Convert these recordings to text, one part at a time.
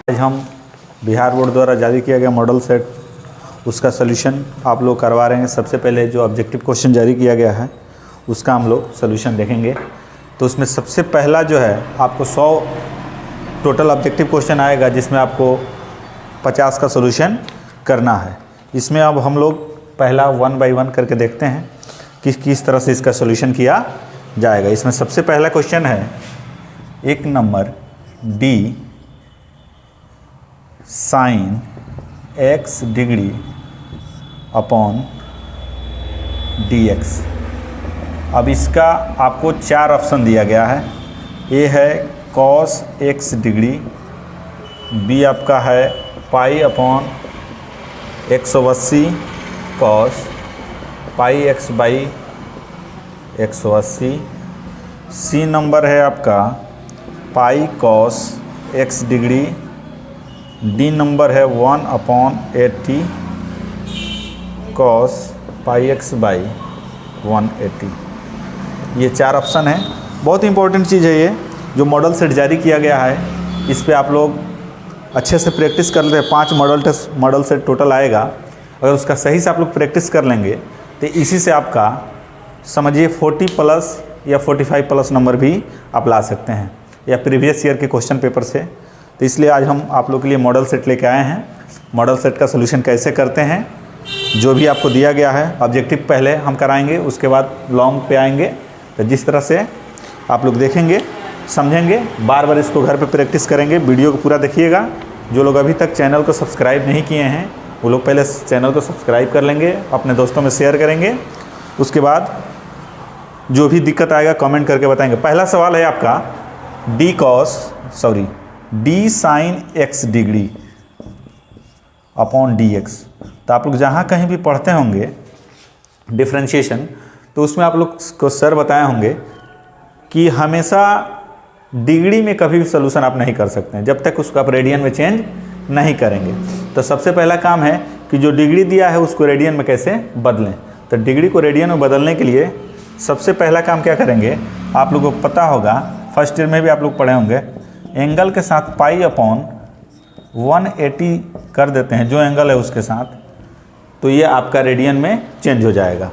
आज हम बिहार बोर्ड द्वारा जारी किया गया मॉडल सेट उसका सलूशन आप लोग करवा रहे हैं। सबसे पहले जो ऑब्जेक्टिव क्वेश्चन जारी किया गया है उसका हम लोग सलूशन देखेंगे। तो उसमें सबसे पहला जो है आपको 100 टोटल ऑब्जेक्टिव क्वेश्चन आएगा, जिसमें आपको 50 का सलूशन करना है। इसमें अब हम लोग पहला 1 बाई 1 करके देखते हैं कि किस तरह से इसका सलूशन किया जाएगा। इसमें सबसे पहला क्वेश्चन है 1 number D sine x degree upon dx। अब इसका आपको 4 ऑप्शन दिया गया है। ए है cos x डिग्री, बी आपका है pi upon 180 cos pi x by 180। C number है आपका pi cos x degree, D number है 1/80 cos पाई x बाई 180। ये 4 ऑप्शन है। बहुत इंपॉर्टेंट चीज़ है ये जो मॉडल सेट जारी किया गया है। इस पे आप लोग अच्छे से प्रैक्टिस कर लेते हैं। 5 मॉडल सेट टोटल आएगा। अगर उसका सही से आप लोग प्रैक्टिस कर लेंगे तो इसी से आपका समझिए 40 प्लस या 45 प्लस नंबर भी आप ला सकते हैं, या प्रीवियस ईयर के क्वेश्चन पेपर से। तो इसलिए आज हम आप लोग के लिए मॉडल सेट लेके आए हैं। मॉडल सेट का सलूशन कैसे करते हैं, जो भी आपको दिया गया है ऑब्जेक्टिव पहले हम कराएंगे, उसके बाद लॉन्ग पे आएंगे। तो जिस तरह से आप लोग देखेंगे, समझेंगे, बार बार इसको घर पे प्रैक्टिस करेंगे। वीडियो को पूरा देखिएगा। जो लोग अभी तक चैनल को सब्सक्राइब नहीं किए हैं वो लोग पहले चैनल को सब्सक्राइब कर लेंगे, अपने दोस्तों में शेयर करेंगे। उसके बाद जो भी दिक्कत आएगा कमेंट करके बताएंगे। पहला सवाल है आपका D sine x degree upon dx। तो आप लोग जहाँ कहीं भी पढ़ते होंगे डिफरेंशिएशन, तो उसमें आप लोग को सर बताए होंगे कि हमेशा डिग्री में कभी भी सलूशन आप नहीं कर सकते हैं जब तक उसको आप रेडियन में चेंज नहीं करेंगे। तो सबसे पहला काम है कि जो डिग्री दिया है उसको रेडियन में कैसे बदलें। तो डिग्री को रेडियन में बदलने के लिए सबसे पहला काम क्या करेंगे, आप लोगों को पता होगा, फर्स्ट ईयर में भी आप लोग पढ़े होंगे, एंगल के साथ पाई अपॉन 180 कर देते हैं जो एंगल है उसके साथ, तो ये आपका रेडियन में चेंज हो जाएगा।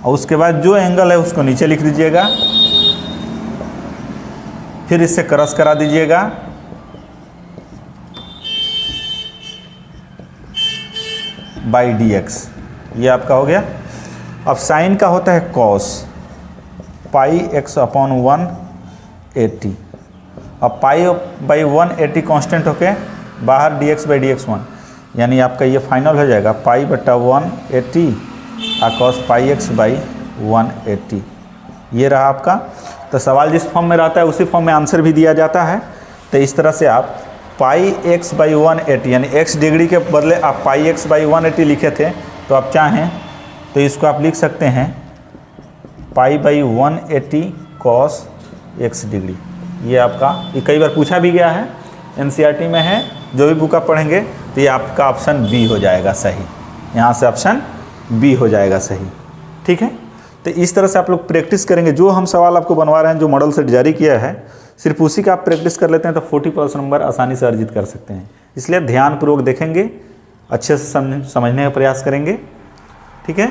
और उसके बाद जो एंगल है उसको नीचे लिख दीजिएगा, फिर इससे क्रॉस करा दीजिएगा, बाई dx। ये आपका हो गया। अब साइन का होता है cos पाई x अपॉन 180। अब पाई बाई 180 कांस्टेंट होके बाहर dx बाई dx1, यानी आपका ये फाइनल हो जाएगा पाई बटा 180 और cos पाई x बाई 180। ये रहा आपका। तो सवाल जिस फॉर्म में रहता है उसी फॉर्म में आंसर भी दिया जाता है। तो इस तरह से आप पाई x बाई 180 यानी x डिग्री के बदले आप पाई x बाई 180 लिखे थे, तो आप चाहें तो इसको आप लिख सकते हैं pi by 180 cos x degree. ये आपका, ये कई बार पूछा भी गया है, NCERT में है। जो भी बुक आप पढ़ेंगे तो ये आपका ऑप्शन बी हो जाएगा सही। यहाँ से ऑप्शन बी हो जाएगा सही। ठीक है। तो इस तरह से आप लोग प्रैक्टिस करेंगे। जो हम सवाल आपको बनवा रहे हैं, जो मॉडल सेट जारी किया है, सिर्फ उसी का आप प्रैक्टिस कर लेते हैं तो 40 प्लस नंबर आसानी से अर्जित कर सकते हैं। इसलिए ध्यानपूर्वक देखेंगे, अच्छे से समझने का प्रयास करेंगे। ठीक है।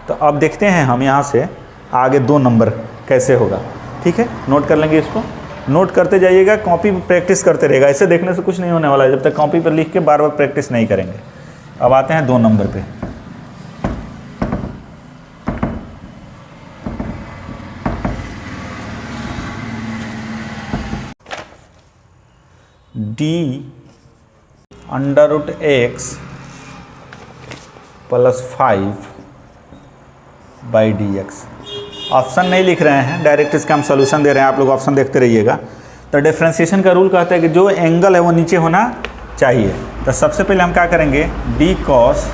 तो अब देखते हैं हम यहाँ से आगे 2 नंबर कैसे होगा। ठीक है, नोट कर लेंगे, इसको नोट करते जाइएगा, कॉपी पर प्रैक्टिस करते रहेगा। ऐसे देखने से कुछ नहीं होने वाला है जब तक कॉपी पर लिख के बार बार प्रैक्टिस नहीं करेंगे। अब आते हैं 2 नंबर पे। D √x + 5 by dx। Option नहीं लिख रहे हैं, डायरेक्ट इसका हम सॉल्यूशन दे रहे हैं। आप लोग ऑप्शन देखते रहिएगा। तो डिफरेंशिएशन का रूल कहता है कि जो एंगल है वो नीचे होना चाहिए। तो सबसे पहले हम क्या करेंगे, d cos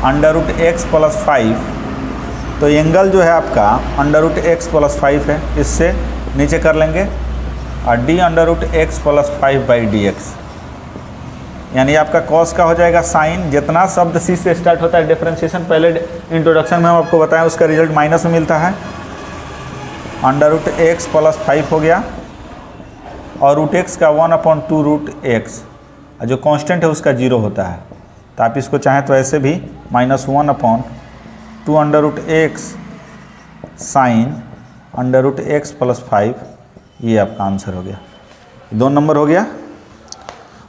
√x + 5। तो एंगल जो है आपका √x + 5 है, इससे नीचे कर लेंगे, और d √x + 5 बाई dx, यानी आपका कॉस का हो जाएगा साइन। जितना शब्द सी से स्टार्ट होता है डिफरेंशिएशन, पहले इंट्रोडक्शन में हम आपको बताएं, उसका रिजल्ट माइनस में मिलता है। √x + 5 हो गया, और √x का 1/2 √x, और जो कांस्टेंट है उसका 0 होता है। तो आप इसको चाहें तो ऐसे भी -1/2√x साइन √x + 5, ये आपका आंसर हो गया। 2 नंबर हो गया।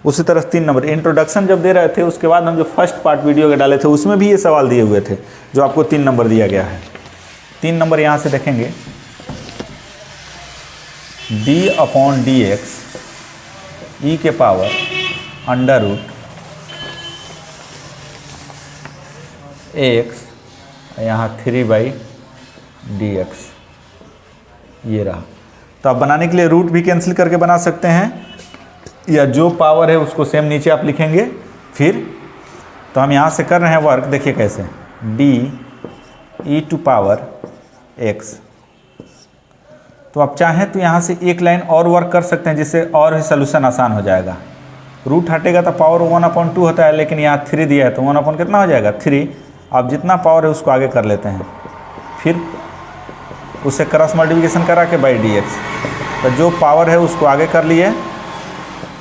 उसी तरह 3 नंबर इंट्रोडक्शन जब दे रहे थे उसके बाद हम जो फर्स्ट पार्ट वीडियो के डाले थे उसमें भी ये सवाल दिए हुए थे, जो आपको 3 नंबर दिया गया है। 3 नंबर यहाँ से देखेंगे, d/dx e के पावर √x यहाँ 3/dx, ये रहा। तो आप बनाने के लिए रूट भी कैंसिल करके बना सकते हैं, या जो पावर है उसको सेम नीचे आप लिखेंगे। फिर तो हम यहाँ से कर रहे हैं वर्क, देखिए कैसे, d(e⁻x). तो आप चाहें तो यहाँ से एक लाइन और वर्क कर सकते हैं, जिससे और भी सोल्यूशन आसान हो जाएगा। रूट हटेगा तो पावर 1/2 होता है, लेकिन यहाँ 3 दिया है तो 1/ कितना हो जाएगा 3। आप जितना पावर है उसको आगे कर लेते हैं, फिर उससे क्रॉस मल्टीप्लिकेशन करा के /dx। तो जो पावर है उसको आगे कर लिए,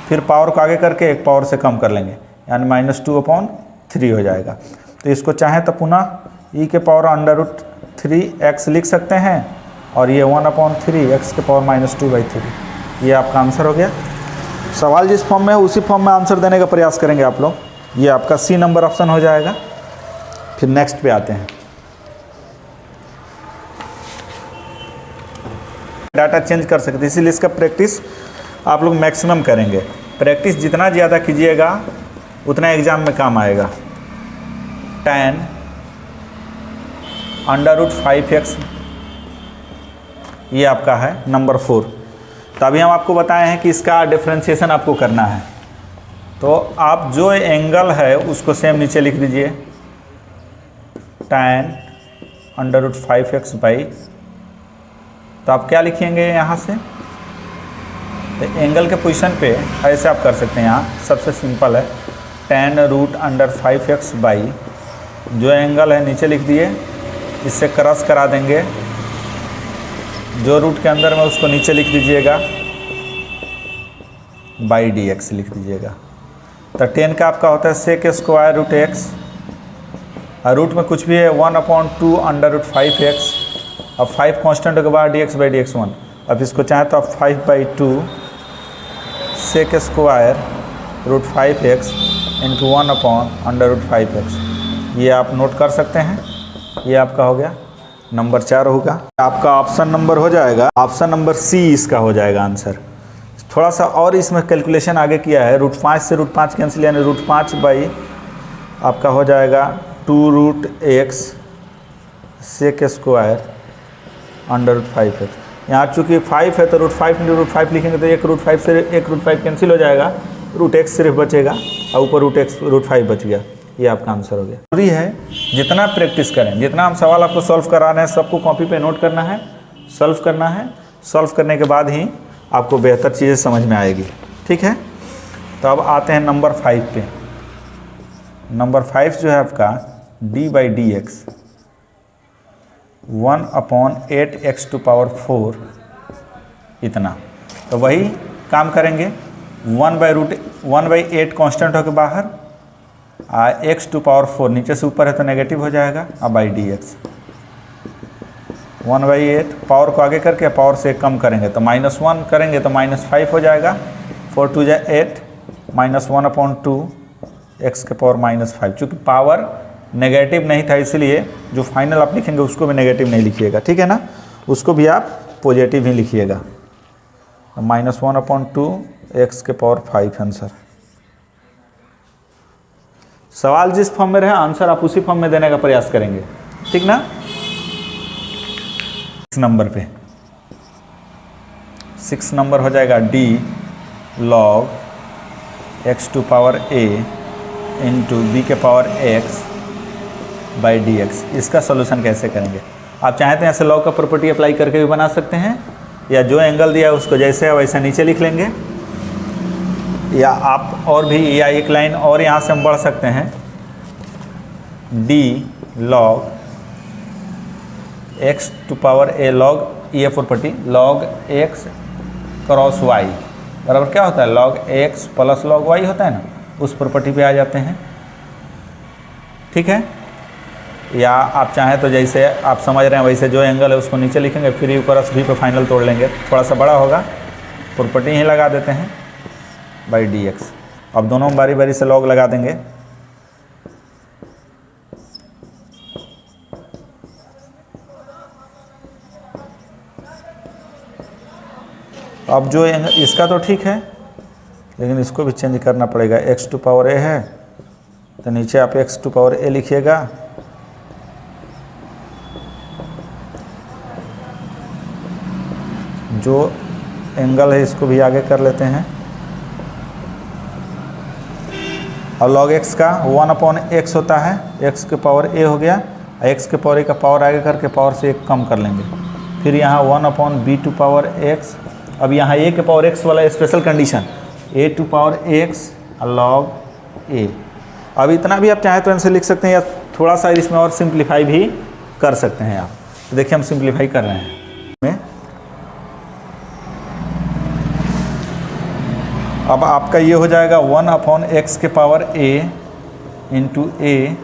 फिर पावर को आगे करके एक पावर से कम कर लेंगे, यानी -2/3 हो जाएगा। तो इसको चाहें तो पुनः e के पावर √3x लिख सकते हैं, और ये 1/3 x के पावर -2/3, ये आपका आंसर हो गया। सवाल जिस फॉर्म में है उसी फॉर्म में आंसर देने का प्रयास करेंगे आप लोग। ये आपका C नंबर ऑप्शन हो जाएगा। फिर नेक्स्ट पे आते हैं। डाटा चेंज कर सकते हैं, इसीलिए इसका प्रैक्टिस आप लोग मैक्सिमम करेंगे। प्रैक्टिस जितना ज़्यादा कीजिएगा उतना एग्ज़ाम में काम आएगा। tan √5x, ये आपका है नंबर 4। तो अभी हम आपको बताए हैं कि इसका डिफरेंशिएशन आपको करना है। तो आप जो एंगल है उसको सेम नीचे लिख दीजिए, tan √5x बाई, तो आप क्या लिखेंगे यहाँ से, तो एंगल के पोजीशन पे ऐसे आप कर सकते हैं। यहाँ सबसे सिंपल है, tan √5x बाई, जो एंगल है नीचे लिख दिए, इससे क्रॉस करा देंगे, जो रूट के अंदर में उसको नीचे लिख दीजिएगा, /dx लिख दीजिएगा। तो 10 का आपका होता है sec² √x, रूट में कुछ भी है 1/2 √5x। अब 5 कांस्टेंट के बाद dx/dx 1। अब इसको चाहे तो आप 5/2 sec² √5x इंटू 1/√5x, ये आप नोट कर सकते हैं। ये आपका हो गया नंबर 4 होगा। आपका ऑप्शन नंबर हो जाएगा, ऑप्शन नंबर C इसका हो जाएगा आंसर। थोड़ा सा और इसमें कैलकुलेशन आगे किया है, √5 से √5 कैंसिल, यानी √5 बाई आपका हो जाएगा 2√x sec² √5x। यहाँ चूँकि 5 है तो √5 × √5 लिखेंगे तो 1 √5 से 1 √5 कैंसिल हो जाएगा, √x सिर्फ बचेगा और ऊपर √5 बच गया। ये आपका आंसर हो गया। जरूरी है जितना प्रैक्टिस करें, जितना हम सवाल आपको सॉल्व करा रहे हैं सबको कॉपी पे नोट करना है, सॉल्व करना है। सॉल्व करने के बाद ही आपको बेहतर चीज़ें समझ में आएगी, ठीक है। तो अब आते हैं नंबर 5 पे। नंबर 5 जो है आपका d/dx 1/8x⁴ इतना। तो वही काम करेंगे, 1/8 कांस्टेंट होकर बाहर, x⁴ नीचे से ऊपर है तो नेगेटिव हो जाएगा, अब /dx 1/8 पावर को आगे करके पावर से कम करेंगे तो -1 करेंगे तो -5 हो जाएगा, 4 × 2 = 8 -1/2 x⁻⁻5। चूँकि पावर नेगेटिव नहीं था इसलिए जो फाइनल आप लिखेंगे उसको भी नेगेटिव नहीं लिखिएगा, ठीक है ना, उसको भी आप पॉजिटिव ही लिखिएगा। -1/2 x⁻⁵ आंसर। सवाल जिस फॉर्म में रहे आंसर आप उसी फॉर्म में देने का प्रयास करेंगे, ठीक ना। इस नंबर पे 6 नंबर हो जाएगा d log x⁴ into b⁻x/dx। इसका सॉल्यूशन कैसे करेंगे, आप चाहें तो ऐसे लॉग का प्रॉपर्टी अप्लाई करके भी बना सकते हैं, या जो एंगल दिया है उसको जैसे है वैसे नीचे लिख लेंगे, या आप और भी, या एक लाइन और यहाँ से हम बढ़ सकते हैं, d log x⁴ log, ये property log x cross y बराबर क्या होता है, log x + log y होता है ना। उस प्रॉपर्टी पे आ जाते हैं। ठीक है, या आप चाहें तो जैसे आप समझ रहे हैं वैसे जो एंगल है उसको नीचे लिखेंगे, फिर यू क्रॉस भी पे फाइनल तोड़ लेंगे, थोड़ा सा बड़ा होगा, प्रॉपर्टी ही लगा देते हैं बाई डी एक्स। अब दोनों में बारी बारी से लॉग लगा देंगे। अब जो इसका तो ठीक है, लेकिन इसको भी चेंज करना पड़ेगा। एक्स टू पावर ए है तो नीचे आप एक्स टू पावर ए लिखिएगा, जो एंगल है इसको भी आगे कर लेते हैं। और लॉग एक्स का 1/x होता है, एक्स के पावर ए हो गया, एक्स के पावर ए का पावर आगे करके पावर से एक कम कर लेंगे। फिर यहाँ 1/b टू पावर एक्स। अब यहाँ ए के पावर एक्स वाला special condition, A two power X log A. अब इतना भी आप चाहें तो इनसे लिख सकते हैं, या थोड़ा सा इसमें और सिंप्लीफाई भी कर सकते हैं आप। तो देखिए हम सिंप्लीफाई कर रहे हैं। अब आपका ये हो जाएगा 1/x के power a into A.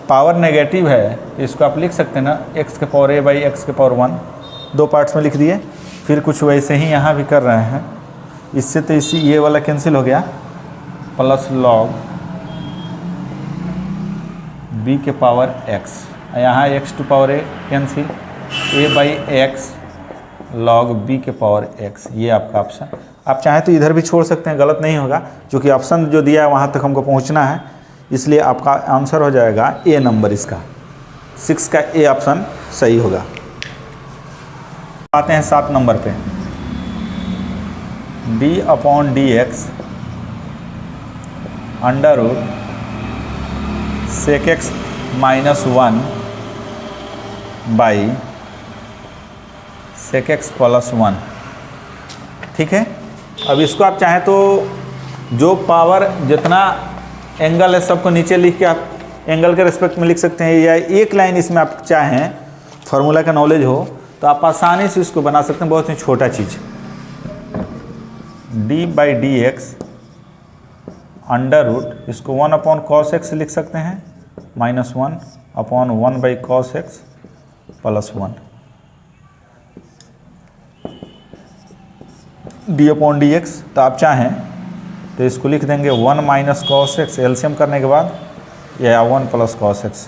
Power negative है तो इसको आप लिख सकते हैं ना, x के पावर a बाई एक्स के पावर 1, दो पार्ट्स में लिख दिए। फिर कुछ वैसे ही यहाँ भी कर रहे हैं। इससे तो इसी ये वाला कैंसिल हो गया, प्लस लॉग b के पावर x, यहाँ x to power a cancel, a by x log b के पावर x। ये आपका ऑप्शन। आप चाहें तो इधर भी छोड़ सकते हैं, गलत नहीं होगा, क्योंकि ऑप्शन जो दिया है वहाँ तक हमको पहुँचना है, इसलिए आपका आंसर हो जाएगा ए नंबर। इसका 6 का ए ऑप्शन सही होगा। आते हैं 7 नंबर पे, d/dx under root sec x minus 1 by sec x plus 1। ठीक है, अब इसको आप चाहें तो जो पावर जितना एंगल है सबको नीचे लिख के आप एंगल के रिस्पेक्ट में लिख सकते हैं, या एक लाइन इसमें आप चाहें फार्मूला का नॉलेज हो तो आप आसानी से इसको बना सकते हैं, बहुत ही छोटा चीज़। d/dx अंडर रूट, इसको 1/cos x लिख सकते हैं, minus 1/1/cos x plus 1। d/dx तो आप चाहें तो इसको लिख देंगे 1 - cos x एलसीएम करने के बाद, या 1 + cos x।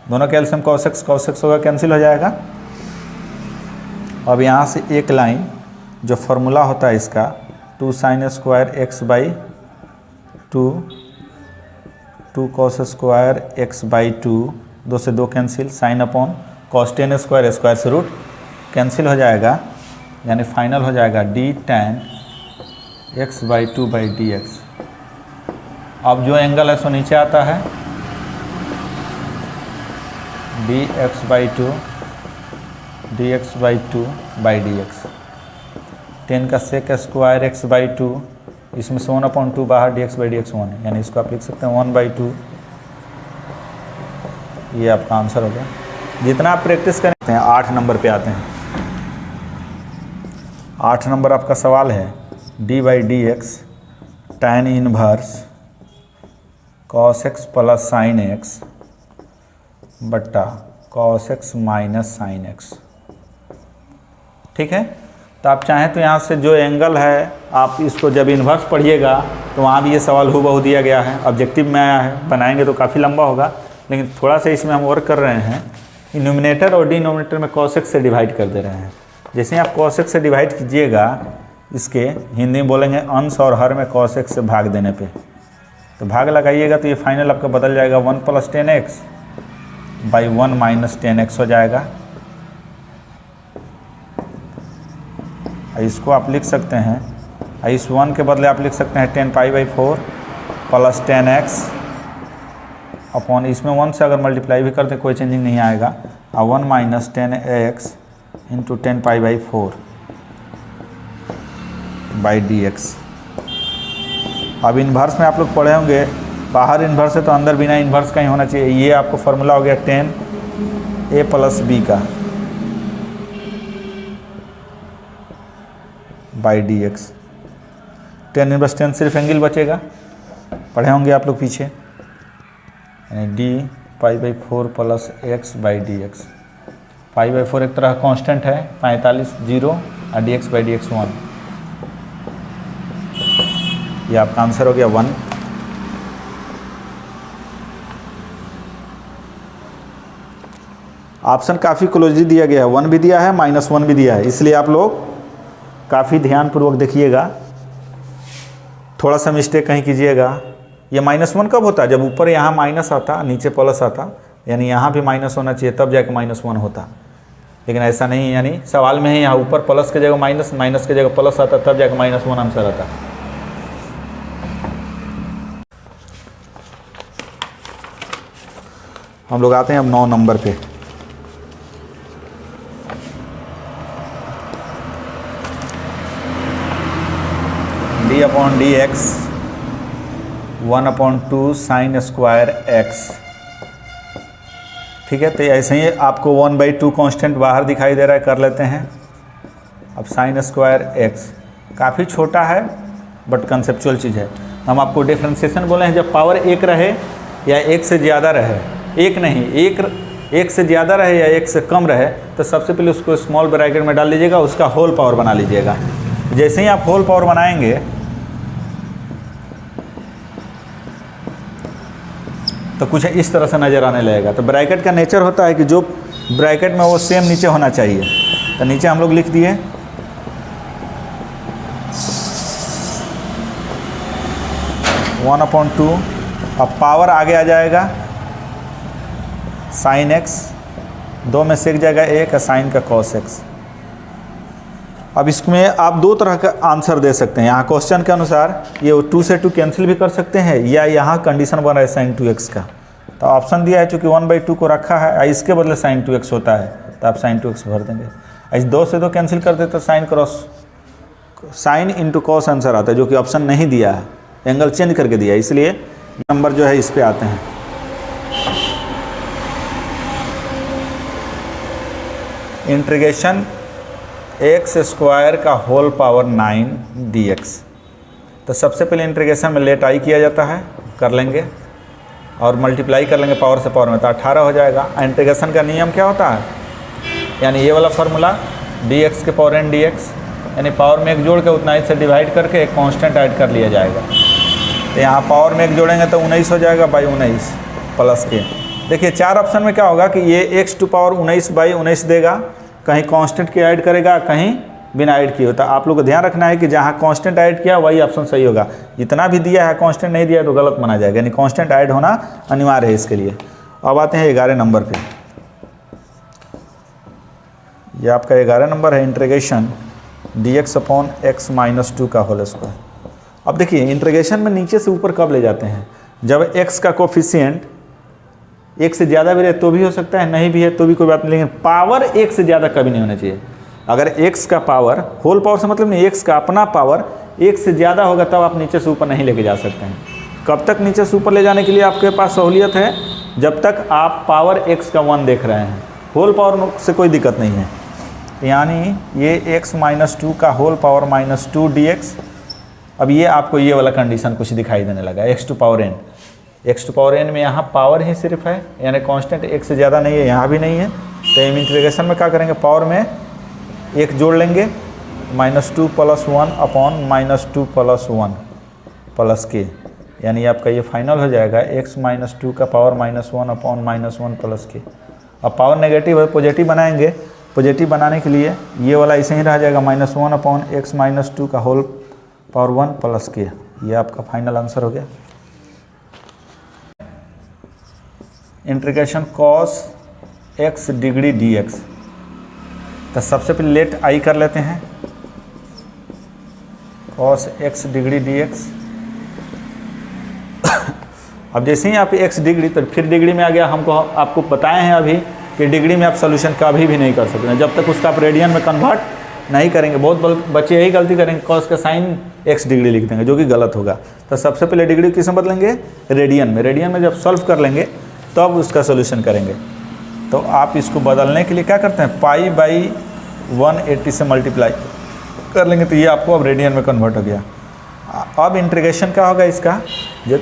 दोनों का एलसीएम cos x होगा, कैंसिल हो जाएगा। अब यहाँ से एक लाइन जो फार्मूला होता है इसका, 2 sin square x by 2 cos square x by 2, 2 से 2 cancel, sine upon cos 10 square square से रूट कैंसिल हो जाएगा, यानी फाइनल हो जाएगा d tan x by 2/dx। अब जो एंगल है सो नीचे आता है, dx/2/dx। 10 का सेक स्क्वायर x बाई 2, इसमें से 1/2 बाहर, dx/dx 1, यानी इसको आप लिख सकते हैं 1/2। ये आपका आंसर हो गया। जितना आप प्रैक्टिस करते हैं 8 नंबर पे आते हैं। 8 नंबर आपका सवाल है, d/dx tan inverse cos x plus sine x बट्टा cos x minus sine x। ठीक है, तो आप चाहें तो यहाँ से जो एंगल है, आप इसको जब इन्वर्स पढ़िएगा तो वहाँ भी ये सवाल हूबहू दिया गया है, ऑब्जेक्टिव में आया है। बनाएंगे तो काफ़ी लंबा होगा, लेकिन थोड़ा सा इसमें हम वर्क कर रहे हैं। न्यूमिनेटर और डिनोमिनेटर में cos x से डिवाइड कर दे रहे हैं। जैसे आप cos x से डिवाइड कीजिएगा, इसके हिंदी में बोलेंगे अंश और हर में cos x से भाग देने पे, तो भाग लगाइएगा तो ये फाइनल आपका बदल जाएगा 1 + 10x बाई 1 - 10x हो जाएगा। इसको आप लिख सकते हैं, इस 1 के बदले आप लिख सकते हैं 10π/4 प्लस 10x अपॉन, इसमें 1 से अगर मल्टीप्लाई भी करते कोई चेंजिंग नहीं आएगा, 1 - 10x इंटू 10π/4 बाई dx। अब इन्वर्स में आप लोग पढ़े होंगे, बाहर इन्वर्स है तो अंदर बिना इन्वर्स का ही होना चाहिए। ये आपको फार्मूला हो गया 10a + b का बाई dx। 10 इनवर्स 10 सिर्फ एंगल बचेगा, पढ़े होंगे आप लोग पीछे, यानी D pi by 4 plus x by D x. Pi by 4 एक तरह कांस्टेंट है, 45 0 और D x by D x 1। ये आपका आंसर हो गया 1। ऑप्शन काफ़ी क्लोजली दिया गया है, 1 भी दिया है -1 भी दिया है, इसलिए आप लोग काफ़ी ध्यानपूर्वक देखिएगा, थोड़ा सा मिस्टेक कहीं कीजिएगा। ये -1 कब होता है? जब ऊपर यहाँ माइनस आता, नीचे प्लस आता, यानी यहाँ भी माइनस होना चाहिए, तब जाके -1 होता। लेकिन ऐसा नहीं है, यानी सवाल में ही यहाँ ऊपर प्लस के जगह माइनस, माइनस के जगह प्लस आता, तब जाके -1 आंसर आता। हम लोग आते हैं अब 9 नंबर पे। D upon D x 1/2 sine square x. ठीक है, तो ऐसे ही आपको 1/2 कांस्टेंट बाहर दिखाई दे रहा है, कर लेते हैं। अब साइन स्क्वायर एक्स काफ़ी छोटा है बट कंसेप्चुअल चीज़ है। हम आपको डिफ्रेंसिएशन बोले हैं, जब पावर 1 रहे या 1 से ज़्यादा रहे, 1 नहीं, 1 से ज़्यादा रहे या 1 से कम रहे, तो सबसे पहले उसको स्मॉल ब्रैकेट में डाल लीजिएगा, उसका होल पावर बना लीजिएगा। जैसे ही आप होल पावर बनाएंगे तो कुछ इस तरह से नज़र आने लगेगा। तो ब्रैकेट का नेचर होता है कि जो ब्रैकेट में वो सेम नीचे होना चाहिए। तो नीचे हम लोग लिख दिए 1/2, अब पावर आगे आ जाएगा साइन एक्स, 2 में सेक जाएगा 1 साइन का कॉस एक्स। अब इसमें आप 2 तरह का आंसर दे सकते हैं। यहाँ क्वेश्चन के अनुसार ये 2 से 2 कैंसिल भी कर सकते हैं, या यहाँ कंडीशन बन रहा है साइन 2x का, तो ऑप्शन दिया है चूँकि 1/2 को रखा है, इसके बदले साइन 2x होता है, तो आप साइन 2x भर देंगे। इस 2 से 2 कैंसिल कर देते तो साइन इंटू कॉस आंसर आता है, जो कि ऑप्शन नहीं दिया है, एंगल चेंज करके दिया है, इसलिए नंबर जो है इस पर आते हैं। इंटीग्रेशन एक्स स्क्वायर का होल पावर 9 dx। तो सबसे पहले इंटीग्रेशन में लेट आई किया जाता है, कर लेंगे, और मल्टीप्लाई कर लेंगे पावर से पावर में, तो 18 हो जाएगा। इंटीग्रेशन का नियम क्या होता है? यानी ये वाला फार्मूला dx के पावर n dx, यानी पावर में 1 जोड़ के उतना ही से डिवाइड करके एक कांस्टेंट ऐड कर लिया जाएगा। तो यहाँ पावर में 1 जोड़ेंगे तो 19 हो जाएगा बाई 19 प्लस के। देखिए 4 ऑप्शन में क्या होगा कि ये x टू पावर 19/19 देगा, कहीं कांस्टेंट के ऐड करेगा, कहीं बिना ऐड किए होता। आप लोग को ध्यान रखना है कि जहाँ कांस्टेंट ऐड किया वही ऑप्शन सही होगा। जितना भी दिया है कांस्टेंट नहीं दिया तो गलत माना जाएगा, यानी कांस्टेंट ऐड होना अनिवार्य है इसके लिए। अब आते हैं 11 नंबर पे। ये आपका 11 नंबर है, इंटीग्रेशन dx अपॉन x - 2 का होल स्क्वायर। अब देखिए इंटीग्रेशन में नीचे से ऊपर कब ले जाते हैं? जब x का कोफिशिएंट 1 से ज़्यादा भी रहे तो भी हो सकता है, नहीं भी है तो भी कोई बात नहीं, लेकिन पावर 1 से ज़्यादा कभी नहीं होना चाहिए। अगर x का पावर, होल पावर से मतलब नहीं, x का अपना पावर 1 से ज़्यादा होगा तब आप नीचे से ऊपर नहीं लेके जा सकते हैं। कब तक नीचे से ऊपर ले जाने के लिए आपके पास सहूलियत है? जब तक आप पावर x का 1 देख रहे हैं, होल पावर से कोई दिक्कत नहीं है। यानी ये x - 2 का होल पावर -2 dx। अब ये आपको ये वाला कंडीशन कुछ दिखाई देने लगा, x to power n। x to power n में यहाँ पावर ही सिर्फ है, यानी कांस्टेंट 1 से ज़्यादा नहीं है, यहाँ भी नहीं है। तो हम इंटीग्रेशन में क्या करेंगे? पावर में 1 जोड़ लेंगे, -2 + 1 अपॉन -2 + 1 प्लस के, यानी आपका ये फाइनल हो जाएगा x - 2 का पावर -1 अपॉन -1 प्लस के। अब पावर नेगेटिव है, पॉजिटिव बनाएंगे, पॉजिटिव बनाने के लिए ये वाला ऐसे ही रह जाएगा, -1 अपॉन x - 2 का होल पावर 1 प्लस के। ये आपका फाइनल आंसर हो गया। Integration cos x degree dx। तो सबसे पहले लेट आई कर लेते हैं, cos x डिग्री dx। अब जैसे ही आप x डिग्री, तो फिर डिग्री में आ गया। हमको आपको बताए हैं अभी कि डिग्री में आप सोल्यूशन कभी भी नहीं कर सकते जब तक उसका आप रेडियन में कन्वर्ट नहीं करेंगे। बहुत बच्चे यही गलती करेंगे, cos का साइन x डिग्री लिख देंगे, जो कि गलत होगा। तो सबसे पहले डिग्री किस में बदलेंगे? रेडियन में। रेडियन में जब सॉल्व कर लेंगे तब उसका सोल्यूशन करेंगे। तो आप इसको बदलने के लिए क्या करते हैं? π/180 से मल्टीप्लाई कर लेंगे, तो ये आपको अब रेडियन में कन्वर्ट हो गया। अब इंटीग्रेशन क्या होगा इसका? जब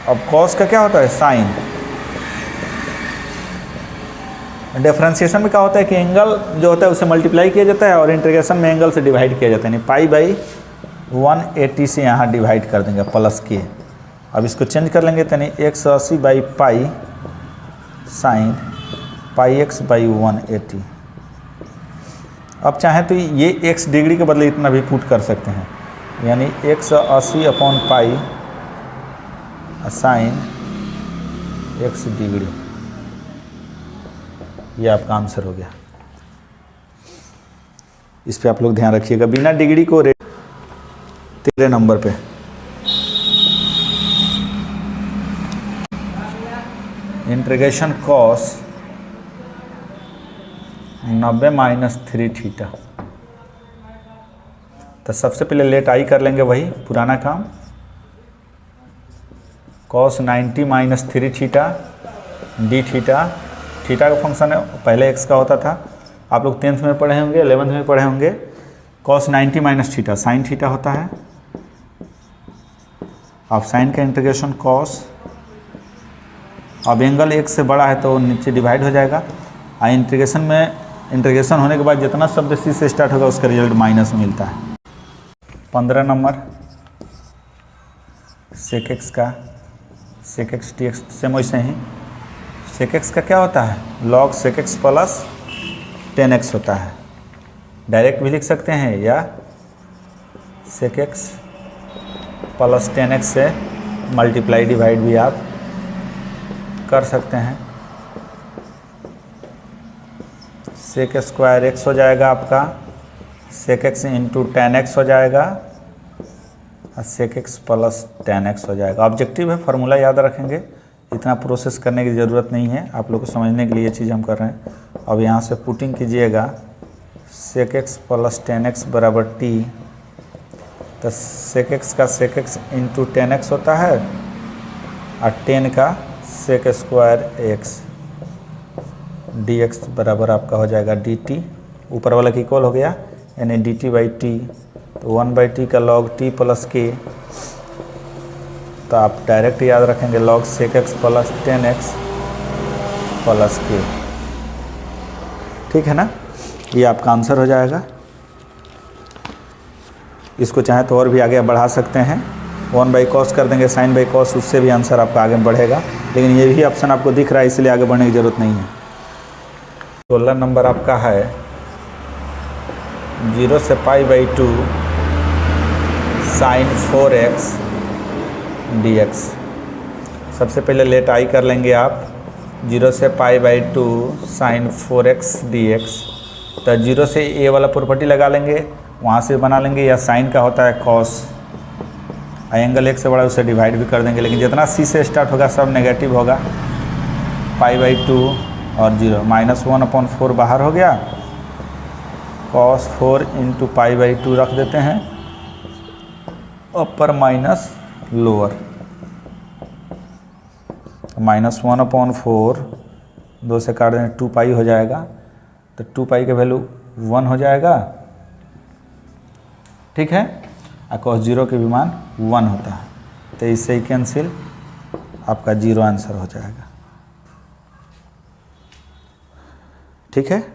अब कॉस का क्या होता है साइन। डिफरेंशिएशन में क्या होता है कि एंगल जो होता है उसे मल्टीप्लाई किया जाता है और इंटीग्रेशन में एंगल से डिवाइड किया जाता है, यानी पाई बाई 180 से यहाँ डिवाइड कर देंगे प्लस के। अब इसको चेंज कर लेंगे तो यानी 180 by pi sine pi x by 180। अब चाहें तो ये x डिग्री के बदले इतना भी पुट कर सकते हैं, यानी 180 upon pi sine x degree. ये आपका आंसर हो गया। इस पे आप लोग ध्यान रखिएगा, बिना डिग्री को रेट 13 नंबर पे। Integration cos 90 minus 3 theta. तो सबसे पहले लेट आई कर लेंगे, वही पुराना काम। Cos 90 minus 3 theta D theta. Theta का फंक्शन है, पहले एक्स का होता था, आप लोग 10th में पढ़े होंगे, 11th में पढ़े होंगे। Cos 90 minus theta sine theta होता है। अब साइन का इंटीग्रेशन कॉस, अब एंगल एक से बड़ा है तो नीचे डिवाइड हो जाएगा। इंटीग्रेशन में इंटीग्रेशन होने के बाद जितना शब्द सी से स्टार्ट होगा उसका रिजल्ट माइनस मिलता है। 15 नंबर सेक एक्स का, sec x T x same वैसे ही। सेक एक्स का क्या होता है, log sec x plus 10x होता है। डायरेक्ट भी लिख सकते हैं या सेक एक्स प्लस 10x से मल्टीप्लाई डिवाइड भी आप कर सकते हैं। सेक स्क्वायर एक्स हो जाएगा आपका, सेक एक्स इंटू 10x हो जाएगा और सेक एक्स प्लस 10x हो जाएगा। ऑब्जेक्टिव है, फार्मूला याद रखेंगे, इतना प्रोसेस करने की ज़रूरत नहीं है, आप लोग को समझने के लिए ये चीज़ हम कर रहे हैं। अब यहाँ से पुटिंग कीजिएगा, सेक एक्स प्लस 10x बराबर टी। तो सेक एक्स का सेक एक्स इंटू 10x होता है और 10 का sec square x D x बराबर आपका हो जाएगा डी टी। ऊपर वाला की इक्वल हो गया, यानी डी टी बाई टी। तो 1/t का लॉग टी प्लस के, तो आप डायरेक्ट याद रखेंगे log sec x plus 10x plus के। ठीक है ना, ये आपका आंसर हो जाएगा। इसको चाहे तो और भी आगे बढ़ा सकते हैं, 1/cos कर देंगे साइन बाई कॉस, उससे भी आंसर आपका आगे बढ़ेगा। लेकिन ये भी ऑप्शन आपको दिख रहा है, इसलिए आगे बढ़ने की ज़रूरत नहीं है। 16 नंबर आपका है 0 से π/2 साइन 4x dx। सबसे पहले लेट आई कर लेंगे आप, 0 से π/2 साइन 4x dx। तो 0 से ए वाला प्रॉपर्टी लगा लेंगे, वहाँ से बना लेंगे, या साइन का होता है कॉस, एंगल एक से बड़ा उसे डिवाइड भी कर देंगे। लेकिन जितना सी से स्टार्ट होगा सब नेगेटिव होगा, π/2 और 0 -1/4 बाहर हो गया, cos 4 इंटू π/2 रख देते हैं, अपर माइनस लोअर, -1/4 2 से काट दें 2π हो जाएगा। तो 2π का वैल्यू 1 हो जाएगा, ठीक है। और cos 0 के भी मान 1 होता है, तो इससे ही कैंसिल, आपका 0 आंसर हो जाएगा। ठीक है।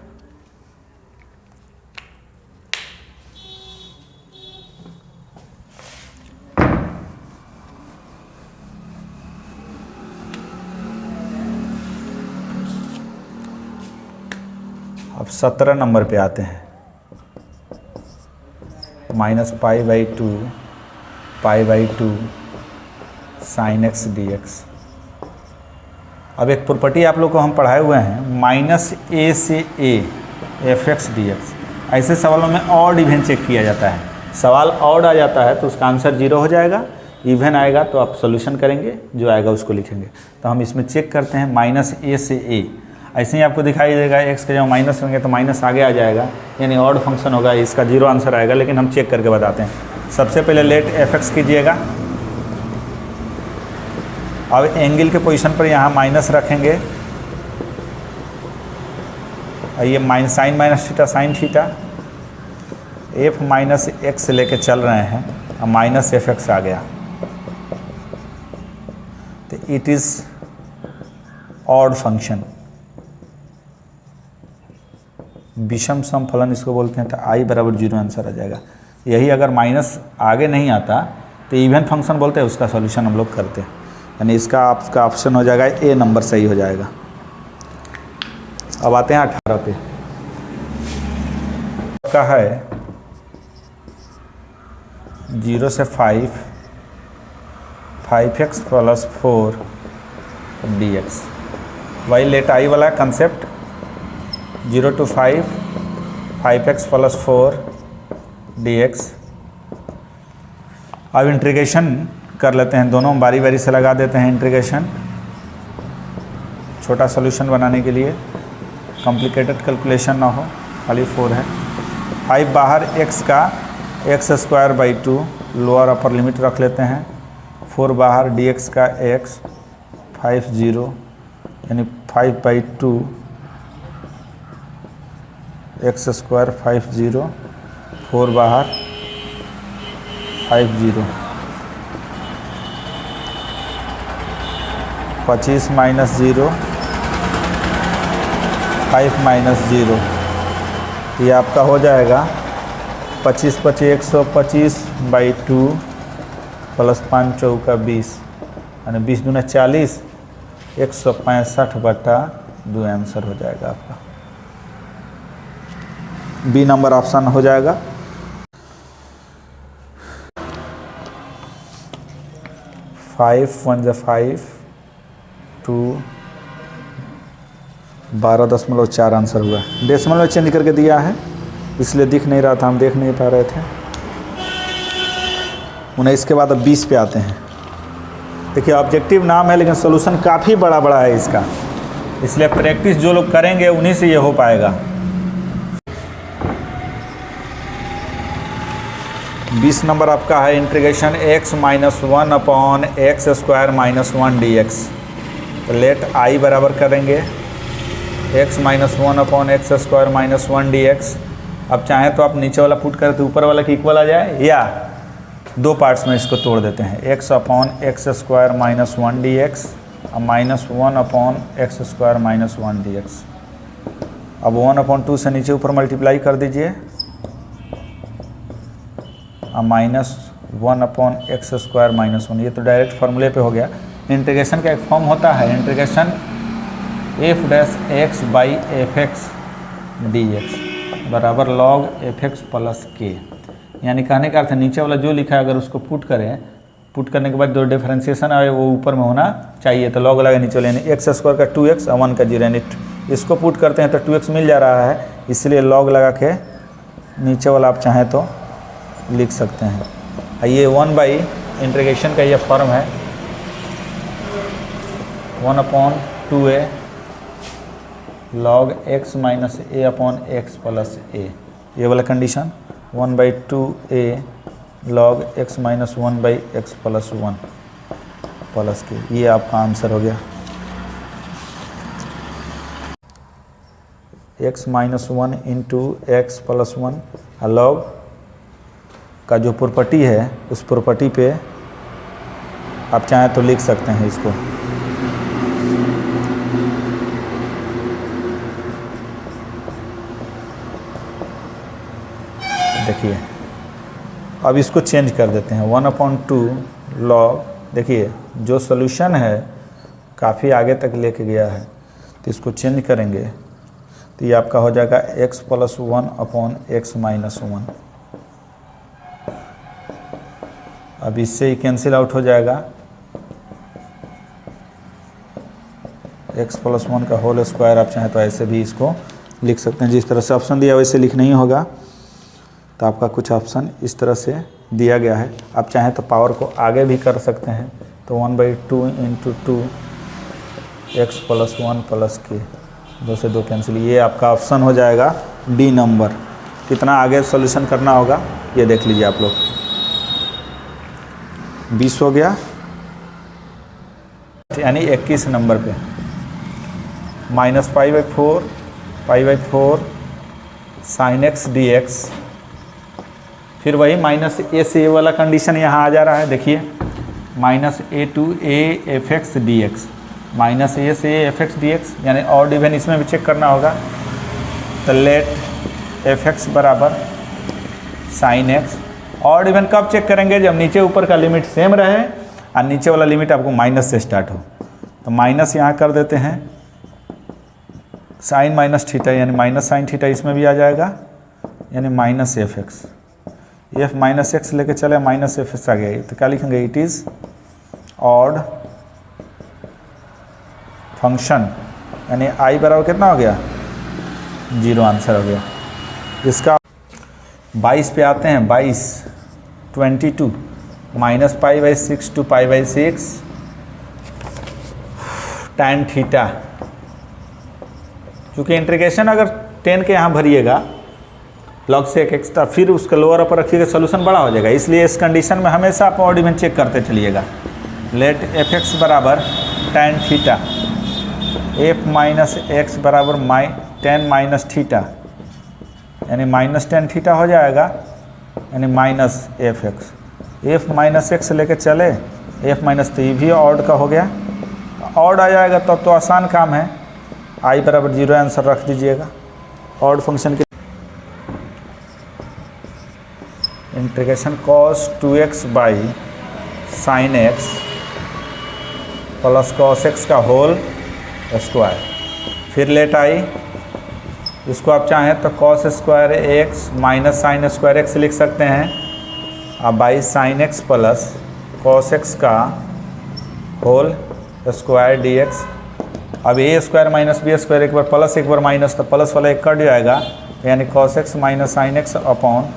अब 17 नंबर पे आते हैं, -π/2 साइन एक्स dx। अब एक प्रॉपर्टी आप लोग को हम पढ़ाए हुए हैं, -a से a fx dx। ऐसे सवालों में ऑड इवन चेक किया जाता है। सवाल ऑड आ जाता है तो उसका आंसर 0 हो जाएगा, इवन आएगा तो आप सोल्यूशन करेंगे, जो आएगा उसको लिखेंगे। तो हम इसमें चेक करते हैं -a से a, ऐसे ही आपको दिखाई देगा, x के जब माइनस होंगे तो माइनस आगे आ जाएगा, यानी ऑड फंक्शन होगा, इसका 0 आंसर आएगा। लेकिन हम चेक करके बताते हैं। सबसे पहले लेट fx कीजिएगा। अब एंगल के पोजीशन पर यहाँ माइनस रखेंगे, और ये sine minus theta sine theta, f minus x लेके चल रहे हैं, और -fx आ गया। तो इट इज़ ऑड फंक्शन, विषम सम फलन इसको बोलते हैं। तो आई बराबर 0 आंसर आ जाएगा। यही अगर माइनस आगे नहीं आता तो इवन फंक्शन बोलते हैं, उसका सॉल्यूशन हम लोग करते हैं। यानी इसका आपका ऑप्शन हो जाएगा ए नंबर सही हो जाएगा। अब आते हैं 18 पे। का है 0 से 5x प्लस 4 dx। वही लेट आई वाला concept 0 to 5x plus 4 dx। अब इंटीग्रेशन कर लेते हैं, दोनों बारी बारी से लगा देते हैं इंटीग्रेशन, छोटा सॉल्यूशन बनाने के लिए, कॉम्प्लिकेटेड कैलकुलेशन ना हो, खाली 4 है। 5 बाहर, x का x² 2 लोअर अपर लिमिट रख लेते हैं, 4 बाहर dx का x 50 यानी 5/2 x² 50, 4 बाहर 50, 25 माइनस 0 5 माइनस 0, ये आपका हो जाएगा 25 25 125/2 प्लस 5 चौका 20 यानी 20 दूना 40, 165/2 आंसर हो जाएगा आपका। बी नंबर ऑप्शन हो जाएगा। फाइव 1 जा 5 2 12.4 आंसर हुआ। डेसिमल में चेंज करके दिया है इसलिए दिख नहीं रहा था, हम देख नहीं पा रहे थे। 19 के बाद अब 20 पे आते हैं। देखिए ऑब्जेक्टिव नाम है लेकिन सॉल्यूशन काफ़ी बड़ा बड़ा है इसका, इसलिए प्रैक्टिस जो लोग करेंगे उन्हीं से ये हो पाएगा। 20 नंबर आपका है integration x - 1 upon x² - 1 dx। तो लेट आई बराबर करेंगे x - 1 अपॉन x² - 1 dx। अब चाहें तो आप नीचे वाला पुट करें तो ऊपर वाला की इक्वल आ जाए, या दो पार्ट्स में इसको तोड़ देते हैं, x अपॉन x² - 1 dx और -1 अपॉन x² - 1 dx। अब 1/2 से नीचे ऊपर मल्टीप्लाई कर दीजिए और -1 अपॉन x² - 1, ये तो डायरेक्ट फार्मूले पे हो गया। इंटीग्रेशन का एक फॉर्म होता है, integration f' by fx dx बराबर log fx प्लस k। यानी कहने का अर्थ नीचे वाला जो लिखा है अगर उसको पुट करें, पुट करने के बाद जो डिफरेंशिएशन आए वो ऊपर में होना चाहिए, तो log लगा नीचे वाले, यानी x² का 2x और 1 का 0, यानी इसको पुट करते हैं तो 2x मिल जा रहा है, इसलिए log लगा के नीचे वाला आप चाहें तो लिख सकते हैं। ये 1 बाई इंटीग्रेशन का ये फॉर्म है 1/2a log x minus a upon x plus a, ये वाला condition 1/2a log x minus 1/x plus 1 plus के, ये आपका आंसर हो गया। x - 1 into x plus 1 log का जो प्रॉपर्टी है उस प्रॉपर्टी पे आप चाहें तो लिख सकते हैं इसको। देखिए अब इसको चेंज कर देते हैं 1/2 log। देखिए जो सॉल्यूशन है काफ़ी आगे तक लेके गया है, तो इसको चेंज करेंगे तो ये आपका हो जाएगा x plus 1 upon x minus 1। अब इससे ही कैंसिल आउट हो जाएगा, x प्लस 1 का होल स्क्वायर। आप चाहें तो ऐसे भी इसको लिख सकते हैं, जिस तरह से ऑप्शन दिया वैसे लिखना ही होगा। तो आपका कुछ ऑप्शन इस तरह से दिया गया है, आप चाहें तो पावर को आगे भी कर सकते हैं। तो 1/2 into 2 x plus 1 plus k, 2 से 2 कैंसिल, ये आपका ऑप्शन हो जाएगा डी नंबर। कितना आगे सॉल्यूशन करना होगा ये देख लीजिए आप लोग। 20 हो गया, यानी 21 नंबर पे -π/4 sin x dx। फिर वही -a से a वाला कंडीशन यहाँ आ जा रहा है। देखिए minus A to A F X D X, minus A से एफ एक्स डी एक्स, यानी ऑड इवन इसमें भी चेक करना होगा। तो लेट एफ एक्स बराबर साइन एक्स। ऑड इवन कब चेक करेंगे? जब नीचे ऊपर का लिमिट सेम रहे और नीचे वाला लिमिट आपको माइनस से स्टार्ट हो। तो माइनस यहाँ कर देते हैं, साइन माइनस थीटा यानी माइनस साइन थीटा इसमें भी आ जाएगा, यानी minus F x. F minus x लेके चले, माइनस एफ एक्स आ गया। तो क्या लिखेंगे? इट इज़ ऑड फंक्शन, यानी आई बराबर कितना हो गया? 0 आंसर हो गया इसका। 22 पे आते हैं। 22 22 minus pi by 6 two pi by 6 tan theta. क्योंकि इंटीग्रेशन अगर 10 के यहाँ भरिएगा लॉग से एक एक्स्ट्रा, फिर उसका लोअर अपर रखिएगा, सोल्यूशन बड़ा हो जाएगा। इसलिए इस कंडीशन में हमेशा आप ऑड इवन चेक करते चलिएगा। लेट एफ एक्स बराबर tan theta, F minus x बराबर tan माइनस थीटा, यानी माइनस tan थीटा हो जाएगा, यानी minus F x. F minus x लेके चले, एफ माइनस, तो ये भी ऑड का हो गया। ऑड आ जाएगा तब तो आसान काम है, आई बराबर 0 आंसर रख दीजिएगा। ऑड फंक्शन के integration cos 2x by sine x plus cos x का होल स्क्वायर, फिर लेट आई। इसको आप चाहें तो cos square x minus sine square x लिख सकते हैं, अब by sine x plus cos x का होल स्क्वायर डी एक्स। अब ए स्क्वायर माइनस बी स्क्वायर, एक बार प्लस एक बार माइनस, तो प्लस वाला एक कट जाएगा, यानी cos x minus sine x upon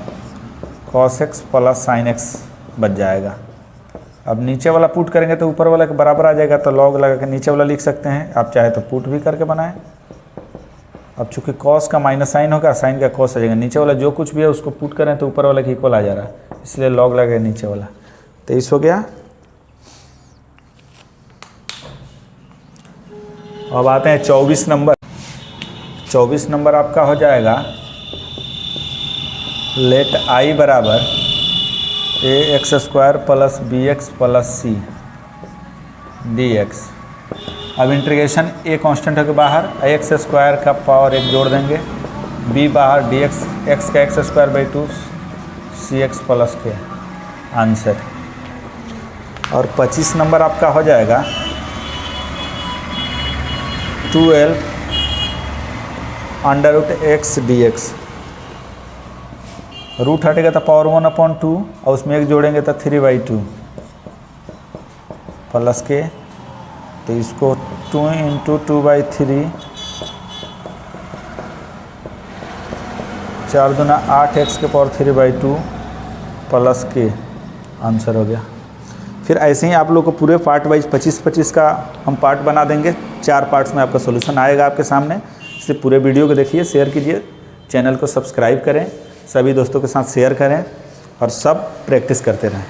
cos x plus sine x बच जाएगा। अब नीचे वाला पुट करेंगे तो ऊपर वाला के बराबर आ जाएगा, तो लॉग लगा के नीचे वाला लिख सकते हैं। आप चाहे तो पुट भी करके बनाएं। अब चूंकि कॉस का माइनस साइन होगा, साइन का कॉस आ जाएगा, नीचे वाला जो कुछ भी है उसको पुट करें तो ऊपर वाला के इक्वल आ जा रहा है, इसलिए लॉग लगा नीचे वाला। 23 हो गया। अब आते हैं 24 नंबर। 24 नंबर आपका हो जाएगा लेट आई बराबर A X square plus B X plus C D X. अब इंटीग्रेशन ए कांस्टेंट होकर बाहर, एक्स स्क्वायर का पावर 1 जोड़ देंगे, बी बाहर डी एक्स, एक्स का x square by 2 C x plus के आंसर। और 25 नंबर आपका हो जाएगा 12 under root x D x. Root हटेगा तो पावर 1/2 और उसमें 1 जोड़ेंगे तो 3/2 प्लस के, तो इसको 2 × 2/3 4 दूना 8 एक्स के पावर 3/2 प्लस के आंसर हो गया। फिर ऐसे ही आप लोग को पूरे पार्ट वाइज 25-25 का हम पार्ट बना देंगे। 4 पार्ट्स में आपका सॉल्यूशन आएगा आपके सामने। इसलिए पूरे वीडियो को देखिए, शेयर कीजिए, चैनल को सब्सक्राइब करें, सभी दोस्तों के साथ शेयर करें और सब प्रैक्टिस करते रहें।